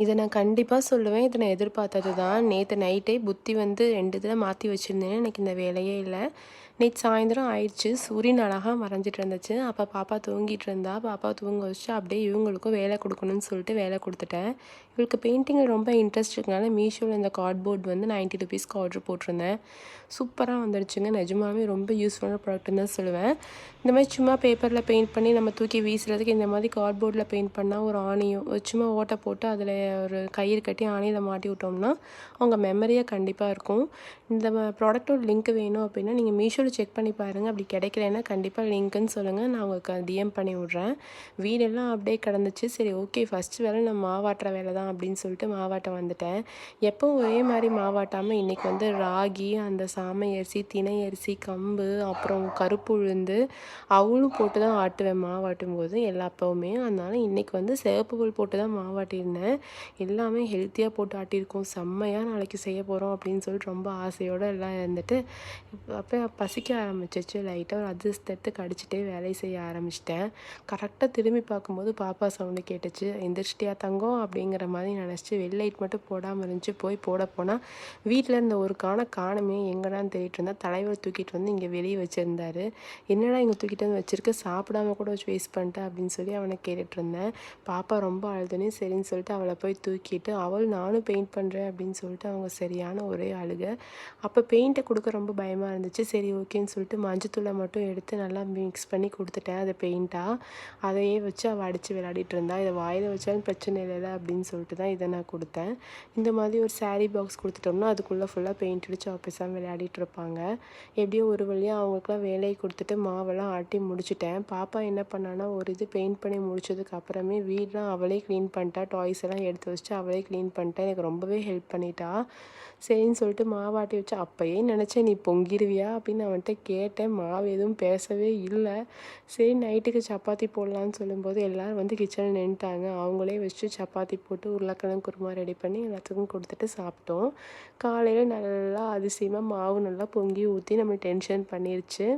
இத நான் கண்டிப்பா சொல்லுவேன். இத நான் எதிர்பார்த்தது தான். நேத்து நைட்டே புத்தி வந்து 2 இதில மாத்தி வச்சிருந்தேன். எனக்கு இந்த வேலையே இல்ல. நேத்து சாயந்தரம் ஆயிடுச்சு. சூரியன் அழகா மறைஞ்சிட்டு இருந்துச்சு. அப்ப பாப்பா தூங்கிட்டு இருந்தா. பாப்பாவ தூங்க வச்சுட்டு அப்படியே இவங்களுக்கும் வேலை குடுக்கணும்னு சொல்லிட்டு வேலை குடுத்துட்டேன். இவளுக்கு பெயிண்டிங்கில ரொம்ப இன்ட்ரெஸ்ட் இருக்கனால மீஷோல இந்த கார்ட்போர்ட் வந்து ₹90க்கு ஆர்டர் போட்டிருந்தேன். சூப்பரா வந்துடுச்சுங்க. நிஜமாவே ரொம்ப யூஸ்ஃபுல்லான ப்ராடக்ட்ன்னு தான் சொல்லுவேன். இந்த மாரி சும்மா பேப்பர்ல பெயிண்ட் பண்ணி நம்ம தூக்கி வீசுறதுக்கு இந்த மாதிரி கார்ட்போர்டில பெயிண்ட் பண்ணா ஒரு ஆணியோ சும்மா ஓட்டை போட்டு அதில ஒரு கயிறு கட்டி ஆணியில மாட்டி விட்டோம்னா, அவங்க மெமரியா கண்டிப்பா இருக்கும். இந்த ப்ராடக்ட்டோட லிங்க் வேணும் அப்படின்னா, நீங்க மீஷோல செக் பண்ணி பாருங்க. அப்படி கிடைக்கலன்னா கண்டிப்பா லிங்க்குன்னு சொல்லுங்க. நான் உங்களுக்கு டிஎம் பண்ணி விடுறேன். வீடெல்லாம் அப்படியே கிடந்துச்சு. சரி ஓகே ஃபர்ஸ்ட் வேலை நான் மாவாட்டுற வேலை தான் அப்படின்னு சொல்லிட்டு மாவாட்ட வந்துட்டேன். எப்பவும் ஒரே மாரி மாவாட்டாம இன்னைக்கு வந்து ராகி, அந்த சாமை அரிசி, திணை அரிசி, கம்பு, அப்புறம் கருப்பு உளுந்து, அவலும் போட்டு தான் ஆட்டுவேன் மாவாட்டும்போது எல்லா அப்பவுமே. அதனால இன்னைக்கு வந்து சிவப்பு உள் போட்டு தான் மாவாட்டியிருந்தேன். எல்லாமே ஹெல்த்தியா போட்டு ஆட்டியிருக்கோம். செம்மையா நாளைக்கு செய்ய போறோம் அப்படின்னு சொல்லிட்டு ரொம்ப ஆசையோட எல்லாம் இருந்துட்டு, அப்போ பசிக்க ஆரம்பிச்சிருச்சு. லைட்டா ஒரு அதிரசத்த எடுத்து கடிச்சிட்டே வேலைய செய்ய ஆரம்பிச்சுட்டேன். கரெக்ட்டா திரும்பி பார்க்கும்போது பாப்பா சவுண்டு கேட்டுச்சு. "எந்திரிச்சிட்டியா தங்கம்?" அப்படிங்கிற மாரி நினச்சுட்டு வெள் லைட் மட்டும் போடாம இருந்துச்சு. போய் போட போனா, வீட்ல இருந்த ஒரு காணோமே எங்கடான்னு தேடிட்டு இருந்தா, தலைவர் தூக்கிட்டு வந்து இங்க வெளிய வச்சிருந்தாரு. "என்னடா இங்க தூக்கிட்டு வந்து வச்சிருக்க? சாப்பிடாம கூட வச்சு வேஸ்ட் பண்ணிட்ட" அப்படின்னு சொல்லி அவன கேட்டுட்டுருந்தேன். பாப்பா ரொம்ப அழுதோனே சரின்னு சொல்லிட்டு அவள போய் தூக்கிட்டு, நானும் பெயிண்ட் பண்றேன் அப்படின்னு சொல்லிட்டு அவங்க சரியான ஒரே அழுக. அப்ப பெயிண்ட்ட குடுக்க ரொம்ப பயமா இருந்துச்சு. சரி ஓகேன்னு சொல்லிட்டு மஞ்சத்தூள மட்டும் எடுத்து நல்லா மிக்ஸ் பண்ணி குடுத்துட்டேன் அது பெயிண்ட்டா. அதையே வச்சு அவ அடிச்சு விளையாடிட்டு இருந்தா. இத வாயில வச்சாலும் பிரச்சனை இல்லைல அப்படின்னு சொல்லிட்டு தான் இத நான் குடுத்தேன். இந்த மாதிரி ஒரு சாரி பாக்ஸ் குடுத்துட்டோம்னா, அதுக்குள்ள ஃபுல்லா பெயிண்ட் அடிச்சு அவ பேசாம விளையாடிட்டு இருப்பாங்க. எப்படியோ ஒரு வழியா அவங்களுக்குலாம் வேலைய குடுத்துட்டு மாவெல்லாம் ஆட்டி முடிச்சுட்டேன். பாப்பா என்ன பண்ணான்னா, ஒரு இது பெயிண்ட் பண்ணி முடிச்சதுக்கு அப்புறமே வீடுலாம் அவளே கிளீன் பண்ணிட்டா. டாய்ஸ் எல்லாம் எடுத்து வச்சுட்டு அவளே கிளீன் பண்ணிட்டா. எனக்கு ரொம்பவே ஹெல்ப் பண்ணிட்டா. சரின்னு சொல்லிட்டு மாவாட்டி வச்சு அப்பயே நினச்சேன் நீ பொங்கிருவியா அப்படின்னு அவன்ட்ட கேட்டேன். மாவு எதுவும் பேசவே இல்ல. சரி நைட்டுக்கு சப்பாத்தி போடலான்னு சொல்லும்போது எல்லாரும் வந்து கிச்சன்ல நின்னுட்டாங்க. அவங்களே வச்சு சப்பாத்தி போட்டு உருளைக்கிழங்கு குருமா ரெடி பண்ணி எல்லாத்துக்கும் குடுத்துட்டு சாப்பிட்டோம். காலையில நல்லா அதிசயமா மாவு நல்லா பொங்கி ஊத்தி நம்மள டென்ஷன் பண்ணிருச்சு.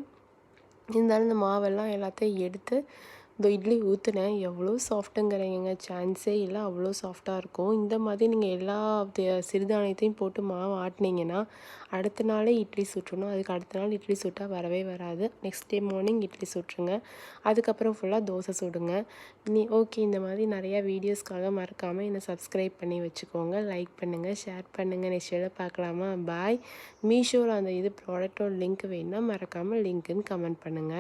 இருந்தாலும் இந்த மாவெல்லாம் எல்லாத்தையும் எடுத்து இந்த இட்லி ஊத்துனேன். எவ்வளோ சாஃப்ட்டுங்கிறேங்க சான்ஸே இல்ல. அவ்வளோ சாஃப்ட்டா இருக்கும். இந்த மாதிரி நீங்க எல்லா சிறுதானியத்தையும் போட்டு மாவு ஆட்டுனீங்கன்னா, அடுத்த நாளே இட்லி சுட்டுறணும். அதுக்கு அடுத்த நாள் இட்லி சுட்டா வரவே வராது. நெக்ஸ்ட் டே மார்னிங் இட்லி சுட்டுருங்க. அதுக்கப்புறம் ஃபுல்லா தோசை சுடுங்க. ஓகே இந்த மாதிரி நிறையா வீடியோஸ்க்காக மறக்காம என்ன சப்ஸ்கிரைப் பண்ணி வச்சுக்கோங்க. லைக் பண்ணுங்க, ஷேர் பண்ணுங்க. நெக்ஸ்ட் வீடியோல பார்க்கலாமா? பாய். மீஷோல அந்த ப்ராடக்ட்டோட லிங்க் வேணும்னா மறக்காம லிங்க்குன்னு கமெண்ட் பண்ணுங்க.